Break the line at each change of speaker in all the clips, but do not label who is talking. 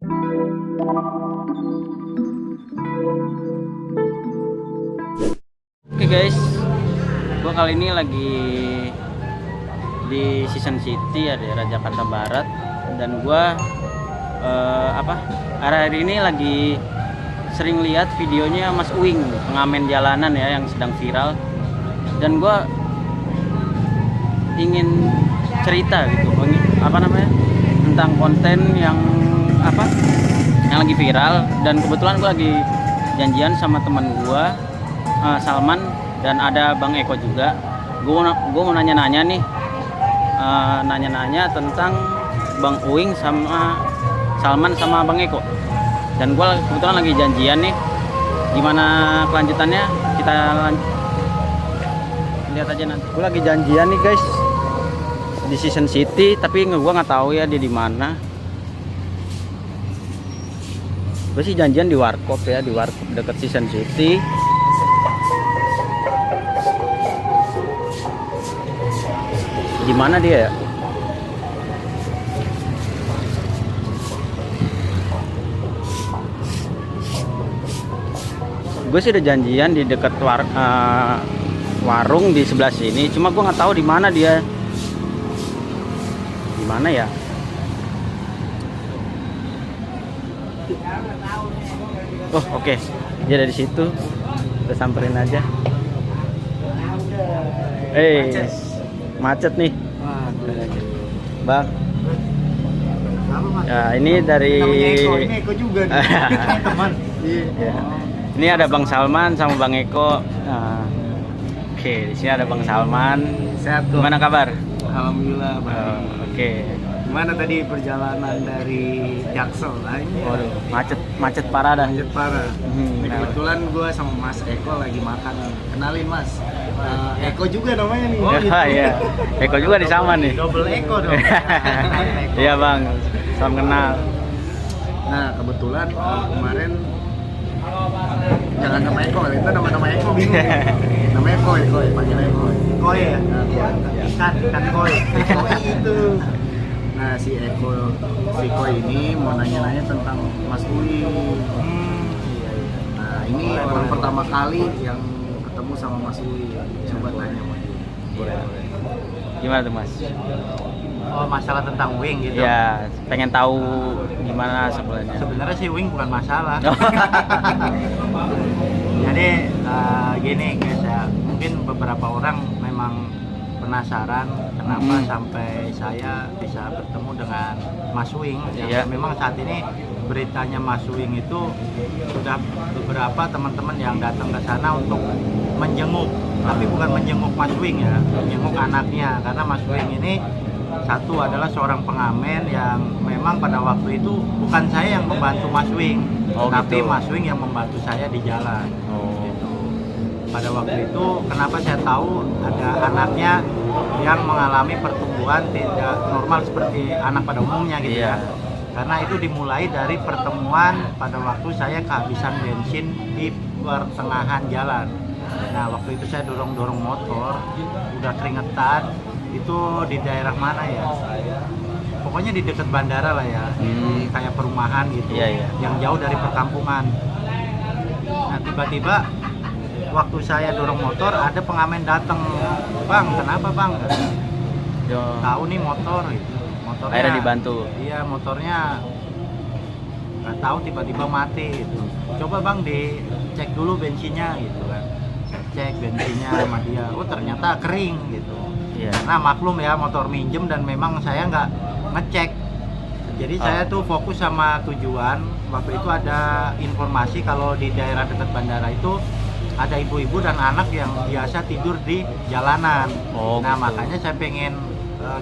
Oke guys, gua kali ini lagi di Season City ya, daerah Jakarta Barat, dan gua hari ini lagi sering lihat videonya Mas Uing, pengamen jalanan ya, yang sedang viral, dan gua ingin cerita gitu, tentang konten yang lagi viral. Dan kebetulan gua lagi janjian sama teman gua, Salman, dan ada Bang Eko juga. Gue mau nanya-nanya nih, tentang Bang Uing sama Salman sama Bang Eko. Dan gue kebetulan lagi janjian nih. Gimana kelanjutannya? Kita lihat aja nanti. Gue lagi janjian nih guys di Season City, tapi gue nggak tahu ya dia di mana. Gue sih janjian di Warkop ya, di Warkop dekat Season City. Di mana dia ya? Gue sih udah janjian di dekat warung di sebelah sini. Cuma gue nggak tahu di mana dia. Di mana ya? Oh oke. Dia ada di situ. Kita samperin aja. Macet nih, Bang. Ya, ini dari
Eko juga nih. Teman.
Ya. Ini ada Bang Salman sama Bang Eko. Oke, di sini ada Bang Salman.
Sehat kok.
Gimana kabar?
Alhamdulillah, Bang.
Oke.
Gimana tadi perjalanan dari Jaksel?
Waduh, macet parah dah.
Macet parah. Ini kebetulan gue sama Mas Eko lagi makan. Kenalin Mas. Eko juga namanya nih.
Oh gitu. Iya. Eko juga di sama nih.
Double Eko dong. Eko.
Iya Bang, salam kenal.
Nah kebetulan kemarin jangan nama Eko, itu nama Eko bingung. Namanya Koi, panggil Eko. Koi ya. Ikan koi. Koi itu. Nah si Koi ini mau nanya-nanya tentang Mas Uing. Nah ini orang pertama kali yang ketemu sama Mas Uing. Coba tanya sama dia.
Boleh. Gimana tuh Mas?
Oh, masalah tentang Uing gitu.
Ya, pengen tahu gimana sebenarnya.
Sebenarnya sih Uing bukan masalah. Jadi gini guys ya, mungkin beberapa orang memang penasaran kenapa sampai saya bisa bertemu dengan Mas Uing. Yang memang saat ini beritanya Mas Uing itu sudah beberapa teman-teman yang datang ke sana untuk menjenguk, tapi bukan menjenguk Mas Uing ya, menjenguk anaknya, karena Mas Uing ini satu adalah seorang pengamen yang memang pada waktu itu bukan saya yang membantu Mas Uing, tapi gitu. Mas Uing yang membantu saya di jalan. Gitu. Pada waktu itu kenapa saya tahu ada anaknya yang mengalami pertumbuhan tidak normal seperti anak pada umumnya gitu ya. Karena itu dimulai dari pertemuan pada waktu saya kehabisan bensin di pertengahan jalan. Nah waktu itu saya dorong motor, udah keringetan. Itu di daerah mana ya? Pokoknya di dekat bandara lah ya, kayak perumahan gitu, yang jauh dari perkampungan. Nah tiba-tiba waktu saya dorong motor ada pengamen datang, Bang, kenapa Bang? Tahu nih motor, gitu. Motornya.
Akhirnya dibantu.
Iya motornya nggak tahu tiba-tiba mati. Gitu. Coba Bang dicek dulu bensinnya gitu kan. Saya cek bensinnya sama dia, oh ternyata kering gitu. Karena maklum ya motor minjem dan memang saya nggak ngecek, jadi saya tuh fokus sama tujuan. Waktu itu ada informasi kalau di daerah dekat bandara itu ada ibu-ibu dan anak yang biasa tidur di jalanan. Nah makanya saya pengen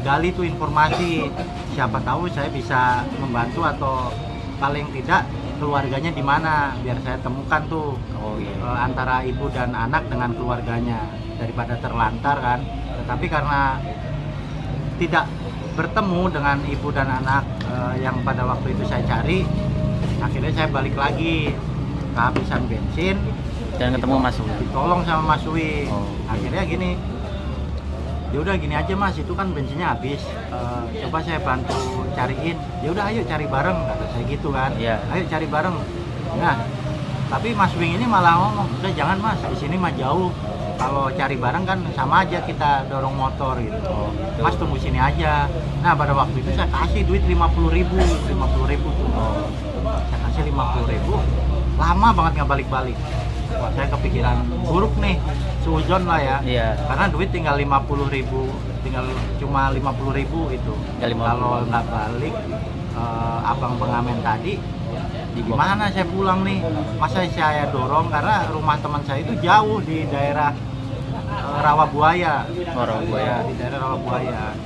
gali tuh informasi, siapa tahu saya bisa membantu atau paling tidak keluarganya di mana, biar saya temukan tuh antara ibu dan anak dengan keluarganya daripada terlantar kan. Tetapi karena tidak bertemu dengan ibu dan anak yang pada waktu itu saya cari, akhirnya saya balik lagi kehabisan bensin
dan ketemu Mas Uing.
Ditolong sama Mas Uing. Akhirnya gini, ya udah gini aja Mas, itu kan bensinnya habis. Coba saya bantu cariin. Ya udah ayo cari bareng, kata saya gitu kan.
Iya.
Ayo cari bareng. Nah, tapi Mas Wing ini malah ngomong, udah jangan Mas, di sini mah jauh. Kalau cari bareng kan sama aja kita dorong motor gitu. Mas tunggu sini aja. Nah pada waktu itu saya kasih duit 50.000 tuh. Saya kasih 50.000, lama banget nggak balik-balik. Wah, saya kepikiran buruk nih, suzon lah ya.
Iya.
Karena duit tinggal 50.000, tinggal cuma 50.000 itu.
Ya, 50.000.
Kalau nggak balik, abang pengamen tadi, gimana saya pulang nih? Masa saya dorong, karena rumah teman saya itu jauh di daerah Rawabuaya.
Rawabuaya.
Di daerah Rawabuaya.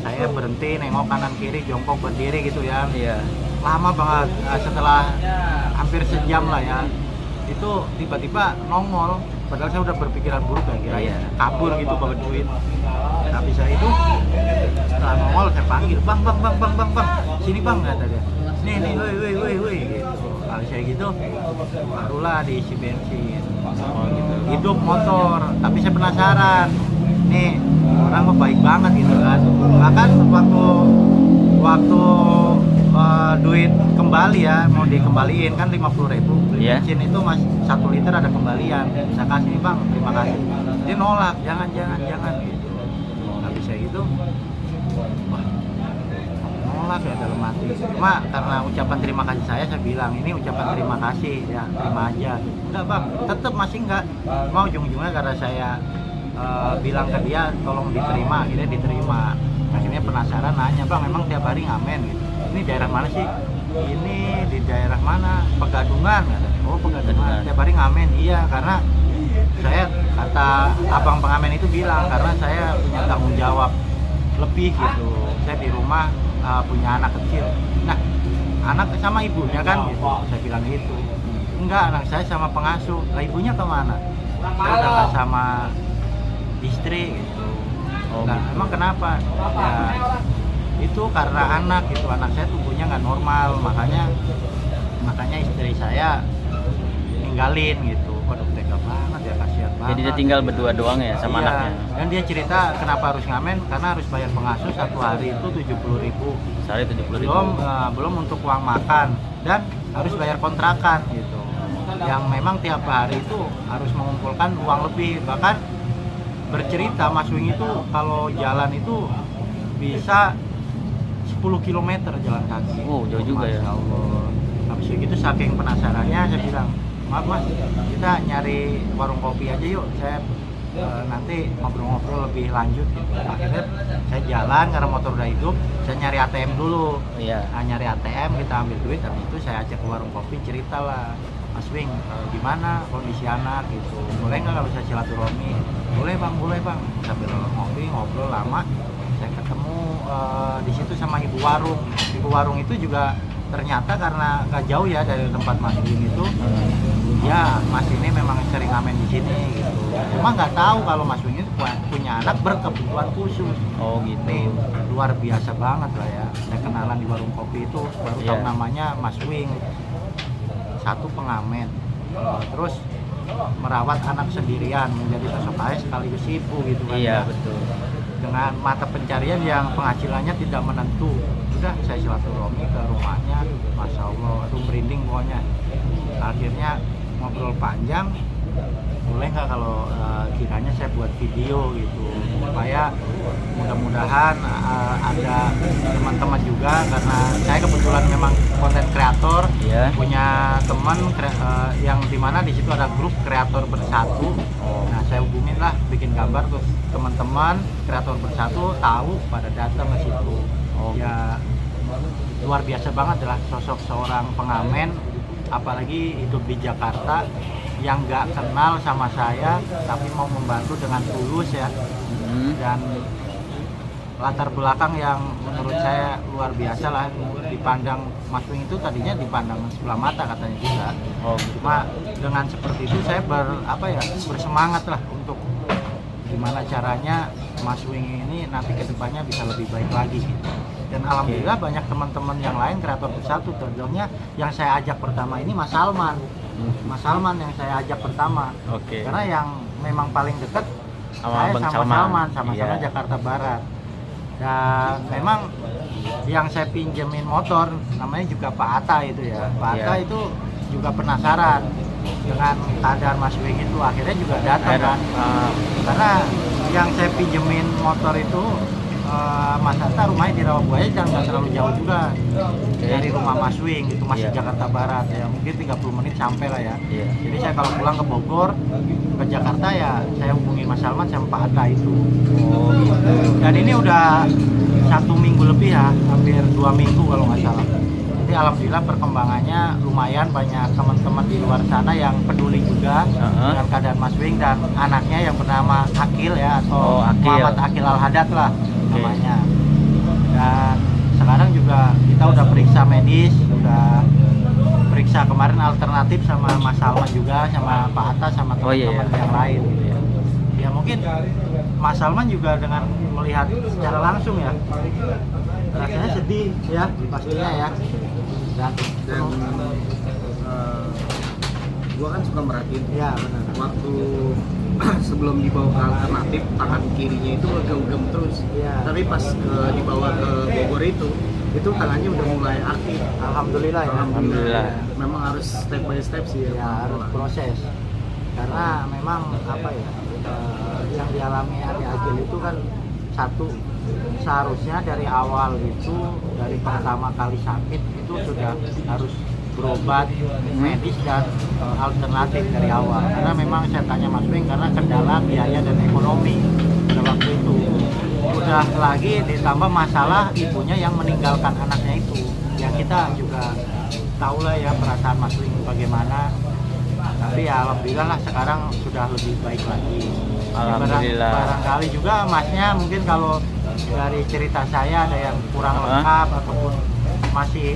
Saya berhenti, nengok kanan kiri, jongkok berdiri gitu ya.
Iya.
Lama banget, setelah hampir sejam lah ya. Itu tiba-tiba nongol, padahal saya udah berpikiran buruk ya, kira kabur gitu bawa duit. Tapi saya itu setelah nongol saya panggil, bang, sini bang, kata dia. Nih, woi gitu. Kalau saya gitu, barulah diisi bensin.
Gitu.
Hidup motor, tapi saya penasaran. Nih, orang mah baik banget gitu kan. Bahkan waktu duit kembali ya, mau dikembaliin kan 50.000.
Iya.
Bensin itu Mas 1 liter ada kembalian. Saya kasih nih bang, terima kasih. Dia nolak, jangan gitu. Habis saya gitu, wah, nolak ya dalam hati. Cuma karena ucapan terima kasih saya bilang ini ucapan terima kasih ya, terima aja. Udah bang, tetap masih enggak mau, ujung-ujungnya karena saya bilang ke dia tolong diterima, akhirnya diterima. Akhirnya penasaran nanya, bang memang tiap hari ngamen gitu. Ini daerah mana sih? Ini di daerah mana? Pegadungan, katanya. Oh Pegadungan. Tiap hari ngamen. Iya, karena saya, kata abang pengamen itu bilang, karena saya punya tanggung jawab lebih gitu. Saya di rumah punya anak kecil. Nah, anak sama ibunya kan gitu. Saya bilang gitu. Enggak, anak saya sama pengasuh. Lah ibunya kemana? Saya udah nggak sama istri gitu. Nah, emang kenapa? Ya itu karena anak gitu, anak saya tubuhnya nggak normal, makanya istri saya ninggalin gitu. Waduh, tega banget ya, kasihan banget.
Jadi dia tinggal berdua doang ya sama anaknya.
Dan dia cerita kenapa harus ngamen, karena harus bayar pengasuh satu hari itu 70.000.
Sehari 70.000.
Belum untuk uang makan, dan harus bayar kontrakan gitu. Yang memang tiap hari itu harus mengumpulkan uang lebih. Bahkan bercerita Mas Wing itu kalau jalan itu bisa 10 km jalan kaki.
Oh, jauh juga ya.
Masya Allah. Habis itu saking penasarannya saya bilang, maaf Mas, kita nyari warung kopi aja yuk. Saya nanti ngobrol-ngobrol lebih lanjut gitu. Akhirnya saya jalan karena motor udah hidup, saya nyari ATM dulu.
Iya.
Nah, nyari ATM, kita ambil duit, habis itu saya ajak ke warung kopi, cerita lah, Mas Wing, gimana kondisi anak gitu, boleh nggak kalau saya silaturahmi? Boleh bang, sambil ngobrol lama, saya ketemu di situ sama ibu warung itu juga ternyata karena nggak jauh ya dari tempat Mas Wing itu, ya Mas ini memang sering ngamen di sini gitu. Cuma nggak tahu kalau Mas Wing itu punya anak berkebutuhan khusus.
Oh gitu.
Nih, luar biasa banget lah ya. Saya kenalan di warung kopi itu baru tahu namanya Mas Wing. Satu pengamen, terus merawat anak sendirian, menjadi sosok ayah sekaligus ibu gitu kan.
Iya,
ya.
betul.
Dengan mata pencarian yang penghasilannya tidak menentu. Udah saya silaturahmi ke rumahnya, Masya Allah, aduh merinding pokoknya. Akhirnya ngobrol panjang, boleh nggak kalau kiranya saya buat video gitu, supaya mudah-mudahan ada teman-teman juga, karena saya kebetulan memang konten kreator, punya teman yang dimana di situ ada grup kreator bersatu. Nah saya hubungin lah, bikin gambar terus teman-teman kreator bersatu tahu pada datang ke situ. Ya luar biasa banget adalah sosok seorang pengamen, apalagi hidup di Jakarta, yang nggak kenal sama saya tapi mau membantu dengan tulus ya. Dan latar belakang yang menurut saya luar biasa lah, dipandang Mas Wing itu tadinya dipandang sebelah mata katanya juga. Cuma dengan seperti itu saya bersemangat lah untuk gimana caranya Mas Wing ini nanti kedepannya bisa lebih baik lagi gitu. Dan alhamdulillah banyak teman-teman yang lain kreator bersatu. Contohnya yang saya ajak pertama ini Mas Salman yang saya ajak pertama. Karena yang memang paling dekat
Sama
saya
Bang
sama
Salman.
sama-sama
Iya.
Jakarta Barat. Dan memang yang saya pinjemin motor namanya juga Pak Atta itu ya. Pak Atta
Iya.
itu juga penasaran dengan keadaan Mas Wing itu, akhirnya juga datang kan. Karena yang saya pinjemin motor itu Mas Atta rumahnya di Rawabuaya, jangan nggak terlalu jauh juga dari rumah Mas Wing, itu masih
Iya.
Jakarta Barat ya, mungkin 30 menit sampai lah ya.
Iya.
Jadi saya kalau pulang ke Bogor, ke Jakarta ya saya hubungin Mas Salman sama Pak Atta itu.
Oh gitu.
Dan ini udah 1 minggu lebih ya, hampir 2 minggu kalau nggak salah. Jadi alhamdulillah perkembangannya lumayan, banyak teman-teman di luar sana yang peduli juga dengan keadaan Mas Wing dan anaknya yang bernama Akil ya, atau
Oh, Akil.
Muhammad Akil Al-Hadad lah namanya. Dan sekarang juga kita udah periksa medis, udah periksa kemarin alternatif sama Mas Salman juga, sama Pak Atta, sama
Oh, iya,
teman-teman
iya.
yang lain. Ya mungkin Mas Salman juga dengan melihat secara langsung ya, rasanya sedih ya pastinya ya. Dan
Gua kan suka merhatiin
ya benar.
waktu sebelum dibawa ke alternatif, tangan kirinya itu ngegem-gem terus.
Iya.
Tapi pas dibawa ke Bogor itu tangannya udah mulai aktif.
Alhamdulillah ya.
Alhamdulillah.
Memang harus step by step sih ya.
Ya harus proses. Karena memang apa ya, yang dialami Ade Agil itu kan satu, seharusnya dari awal itu, dari pertama kali sakit itu sudah harus berobat medis dan alternatif dari awal. Karena memang saya tanya Mas Wing, karena kendala biaya dan ekonomi pada waktu itu. Udah lagi ditambah masalah ibunya yang meninggalkan anaknya itu. Ya kita juga tahulah ya perasaan Mas Wing bagaimana. Tapi ya alhamdulillah lah sekarang sudah lebih baik lagi.
Alhamdulillah.
Barangkali juga masnya mungkin kalau dari cerita saya ada yang kurang lengkap ataupun masih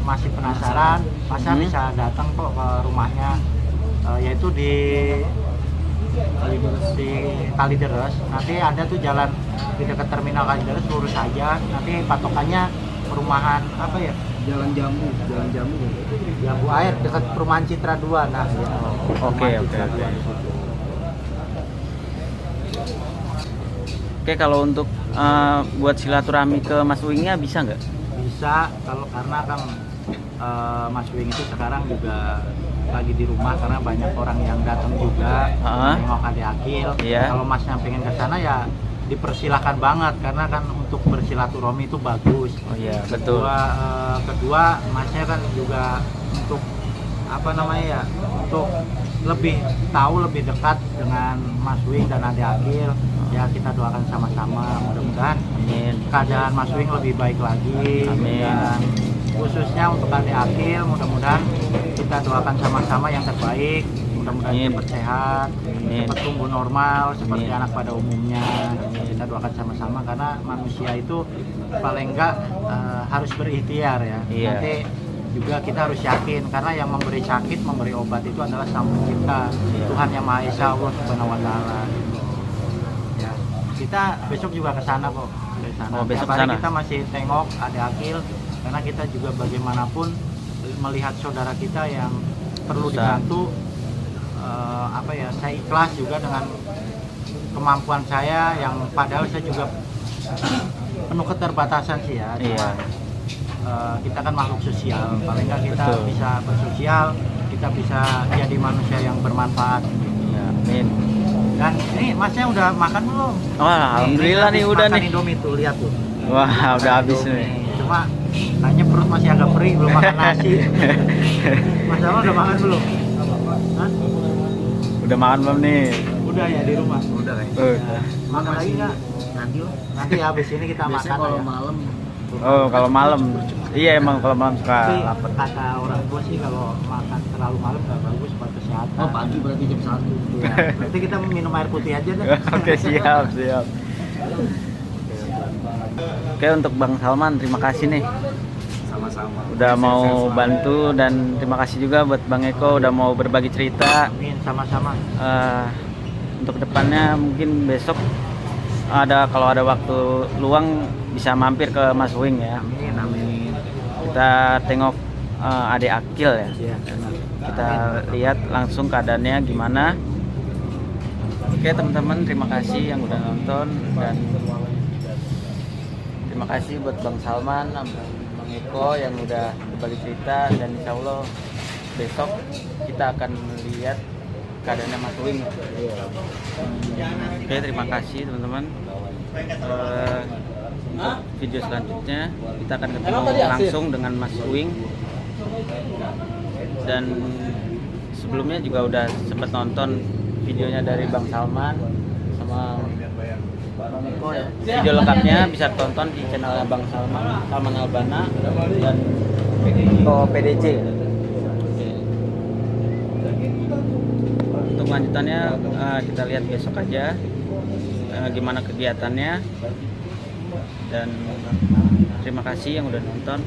masih penasaran, masnya bisa datang kok ke rumahnya, yaitu di Kalideres. Nanti ada tuh jalan di dekat terminal Kalideres, lurus aja. Nanti patokannya perumahan apa ya?
Jalan Jambu.
Jambu Air dekat perumahan Citra 2. Nah, ya.
Oke. Oke, kalau untuk buat silaturahmi ke Mas Wingnya bisa nggak?
Bisa, karena kan Mas Wing itu sekarang juga lagi di rumah karena banyak orang yang datang juga nengok Ade Akil.
Iya.
Kalau Masnya pengen ke sana ya dipersilahkan banget, karena kan untuk bersilaturahmi itu bagus.
Oh iya, betul.
Kedua Masnya kan juga untuk untuk lebih tahu, lebih dekat dengan Mas Wing dan Ade Akil. Ya kita doakan sama-sama, mudah-mudahan keadaan Mas Wing lebih baik lagi.
Amin.
Dan khususnya untuk Ade Akil, mudah-mudahan kita doakan sama-sama yang terbaik. Mudah-mudahan cepat sehat, cepat tumbuh normal seperti anak pada umumnya. Kita doakan sama-sama, karena manusia itu paling enggak harus berikhtiar ya.
Iya.
Nanti juga kita harus yakin, karena yang memberi sakit, memberi obat itu adalah Sang Pencipta, Tuhan Yang Maha Esa, Allah Subhanahu wa taala. Ya, kita besok juga ke sana kok.
Oh, besok
Tiap hari
sana.
kita masih tengok Ade Akil, karena kita juga bagaimanapun melihat saudara kita yang perlu dibantu. Saya ikhlas juga dengan kemampuan saya yang padahal saya juga penuh keterbatasan sih ya. Cuma kita kan makhluk sosial, paling nggak kita bisa bersosial, kita bisa jadi manusia yang bermanfaat.
Ya, amin.
Dan ini Masnya udah makan belum?
Wah, alhamdulillah nih udah
makan
nih.
Indomie tuh, lihat tuh.
Wah, udah habis nih.
Cuma kayaknya perut masih agak perih, belum makan nasi. Mas Salman udah makan belum? Hah?
Udah makan belum nih?
Udah ya di rumah.
Udah kayak.
Makan lagi nggak?
Nanti lah.
Nanti habis ini kita
Biasanya
makan
kalau
ya.
malam
Oh, kalau malam. Iya, emang kalau malam suka
Tapi
lapar.
kata orang tua sih kalau makan terlalu malam nggak bagus buat kesehatan.
Oh, pagi berarti jam 1.
Ya, berarti kita minum air putih aja deh.
Oke, siap. Oke, untuk Bang Salman, terima kasih nih
Sama-sama.
udah mau bantu, dan terima kasih juga buat Bang Eko udah mau berbagi cerita.
Amin, sama-sama.
Untuk depannya mungkin besok kalau ada waktu luang bisa mampir ke Mas Wing ya.
Amin.
Kita tengok Ade Akil ya.
Iya, benar.
Kita lihat langsung keadaannya gimana. Oke teman-teman, terima kasih yang udah nonton, dan terima kasih buat Bang Salman, Bang Eko yang udah berbagi cerita, dan insya Allah besok kita akan lihat keadaannya Mas Uing. Oke, terima kasih teman-teman. Untuk video selanjutnya kita akan ketemu langsung dengan Mas Uing, dan sebelumnya juga udah sempat nonton videonya dari Bang Salman sama Bang Eko ya. Video lengkapnya bisa tonton di channelnya Bang Salman, Salman Albana dan Eko PDC. Untuk lanjutannya kita lihat besok aja gimana kegiatannya, dan terima kasih yang udah nonton.